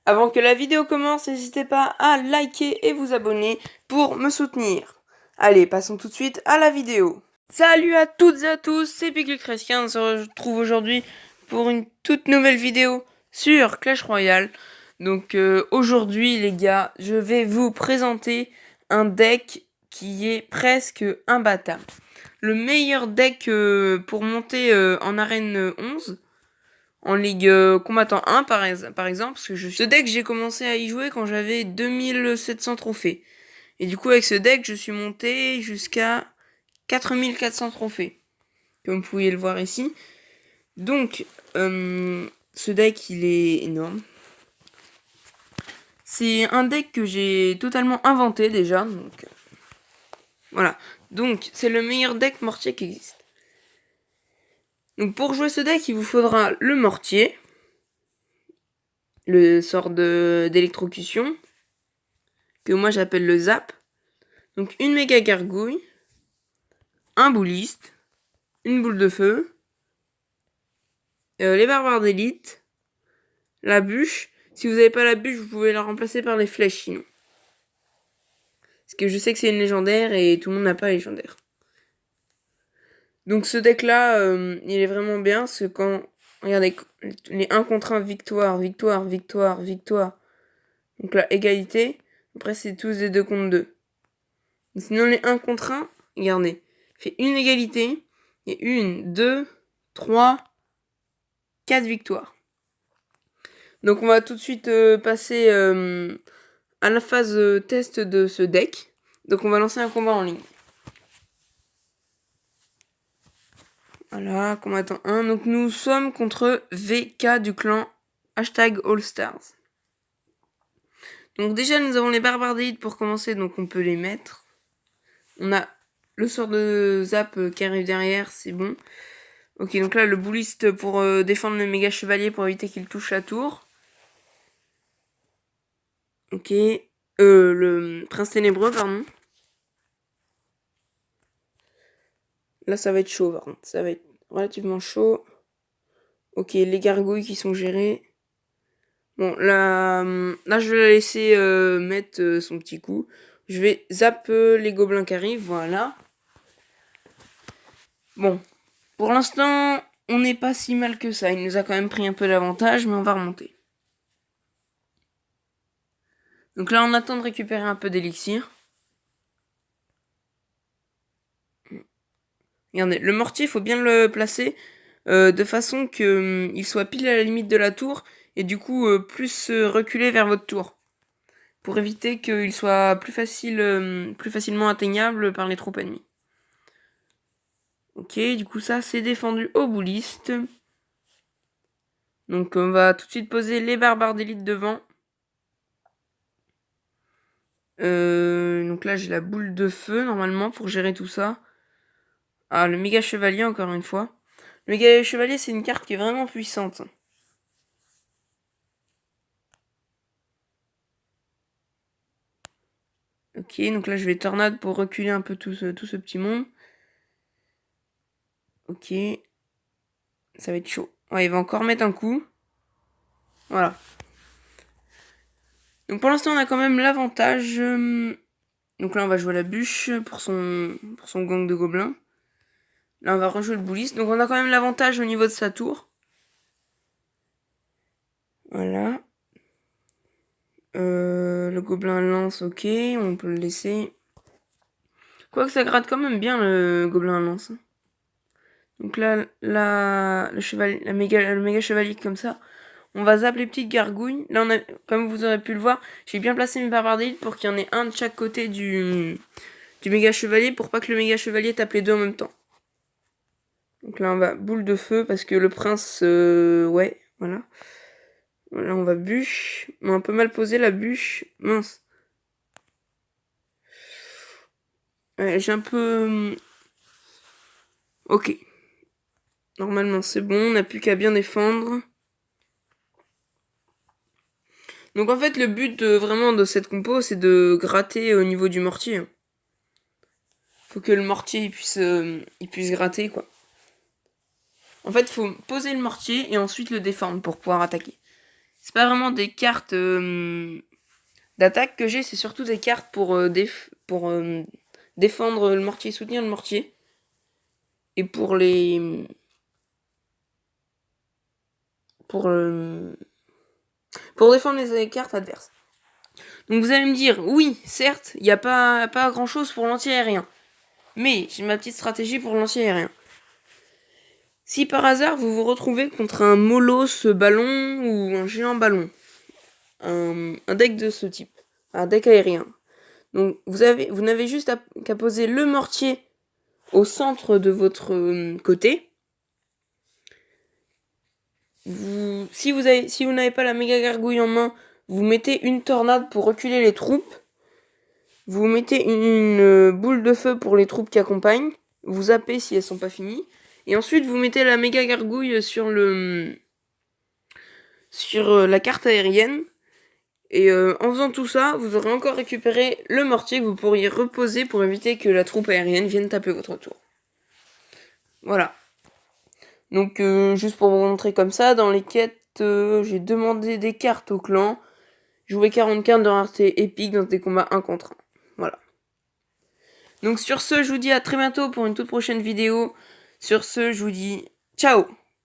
Avant que la vidéo commence, n'hésitez pas à liker et vous abonner pour me soutenir. Allez, passons tout de suite à la vidéo. Salut à toutes et à tous, c'est Piclucresquin, on se retrouve aujourd'hui pour une toute nouvelle vidéo sur Clash Royale. Donc aujourd'hui les gars, je vais vous présenter un deck qui est presque imbattable. Le meilleur deck pour monter en arène 11. En Ligue Combattant 1 par exemple, parce que ce deck j'ai commencé à y jouer quand j'avais 2700 trophées. Et du coup avec ce deck je suis monté jusqu'à 4400 trophées. Comme vous pouvez le voir ici. Donc ce deck il est énorme. C'est un deck que j'ai totalement inventé déjà. Donc voilà. Donc c'est le meilleur deck mortier qui existe. Donc pour jouer ce deck il vous faudra le mortier. Le sort d'électrocution, que moi j'appelle le zap. Donc une méga gargouille, un bouliste, une boule de feu, les barbares d'élite, la bûche. Si vous n'avez pas la bûche, vous pouvez la remplacer par les flèches sinon. Parce que je sais que c'est une légendaire et tout le monde n'a pas la légendaire. Donc ce deck là, il est vraiment bien, parce que quand... Regardez, les 1 contre 1, victoire, victoire, victoire, victoire. Donc là, égalité. Après, c'est tous des 2 contre 2. Sinon, les 1 contre 1, regardez, fait une égalité. Et 1, 2, 3, 4 victoires. Donc on va tout de suite passer à la phase test de ce deck. Donc on va lancer un combat en ligne. Voilà, combattant 1. Donc nous sommes contre VK du clan #AllStars. Donc déjà nous avons les barbares d'élite pour commencer, donc on peut les mettre. On a le sort de zap qui arrive derrière, c'est bon. Ok, donc là le bouliste pour défendre le méga chevalier pour éviter qu'il touche la tour. Ok, le prince ténébreux, pardon. Là ça va être chaud par contre, ça va être relativement chaud. Ok, les gargouilles qui sont gérées. Bon, là je vais la laisser mettre son petit coup. Je vais zap les gobelins qui arrivent, voilà. Bon, pour l'instant, on n'est pas si mal que ça. Il nous a quand même pris un peu d'avantage, mais on va remonter. Donc là, on attend de récupérer un peu d'élixir. Regardez, le mortier, il faut bien le placer de façon qu'il soit pile à la limite de la tour et du coup plus reculé vers votre tour. Pour éviter qu'il soit plus facilement atteignable par les troupes ennemies. Ok, du coup ça c'est défendu au bouliste. Donc on va tout de suite poser les barbares d'élite devant. Donc là j'ai la boule de feu normalement pour gérer tout ça. Ah, le méga chevalier encore une fois. Le méga chevalier c'est une carte qui est vraiment puissante. Ok, donc là je vais tornade pour reculer un peu tout ce petit monde. Ok. Ça va être chaud. Ouais, il va encore mettre un coup. Voilà. Donc pour l'instant on a quand même l'avantage. Donc là on va jouer la bûche pour son gang de gobelins. Là on va rejouer le bouliste. Donc on a quand même l'avantage au niveau de sa tour. Voilà. Le gobelin lance, ok, on peut le laisser. Quoique ça gratte quand même bien le gobelin lance. Donc là, le méga chevalier comme ça. On va zapper les petites gargouilles. Là, comme vous aurez pu le voir, j'ai bien placé mes barbares d'élite pour qu'il y en ait un de chaque côté du méga chevalier pour pas que le méga chevalier tape les deux en même temps. Donc là, on va boule de feu parce que le prince, ouais, voilà. Là, on va bûche. On a un peu mal posé la bûche. Mince. Ouais, j'ai un peu... Ok. Normalement, c'est bon. On n'a plus qu'à bien défendre. Donc en fait, le but vraiment de cette compo, c'est de gratter au niveau du mortier. Faut que le mortier il puisse gratter, quoi. En fait, faut poser le mortier et ensuite le défendre pour pouvoir attaquer. c'est pas vraiment des cartes d'attaque que j'ai, c'est surtout des cartes pour, défendre le mortier, soutenir le mortier. Et pour les... Pour défendre les cartes adverses. Donc vous allez me dire, oui, certes, il n'y a pas grand chose pour l'anti-aérien. Mais j'ai ma petite stratégie pour l'anti-aérien. Si par hasard vous vous retrouvez contre un Molos ballon ou un géant ballon, un deck de ce type, un deck aérien. Donc vous n'avez juste qu'à poser le mortier au centre de votre côté. Si vous n'avez pas la méga gargouille en main, vous mettez une tornade pour reculer les troupes. Vous mettez une boule de feu pour les troupes qui accompagnent. Vous zappez si elles sont pas finies. Et ensuite vous mettez la méga gargouille sur la carte aérienne. Et en faisant tout ça, vous aurez encore récupéré le mortier que vous pourriez reposer pour éviter que la troupe aérienne vienne taper votre tour. Voilà. Donc juste pour vous montrer comme ça, dans les quêtes, j'ai demandé des cartes au clan. Jouer 40 cartes de rareté épique dans des combats 1 contre 1. Voilà. Donc sur ce, je vous dis à très bientôt pour une toute prochaine vidéo. Sur ce, je vous dis ciao!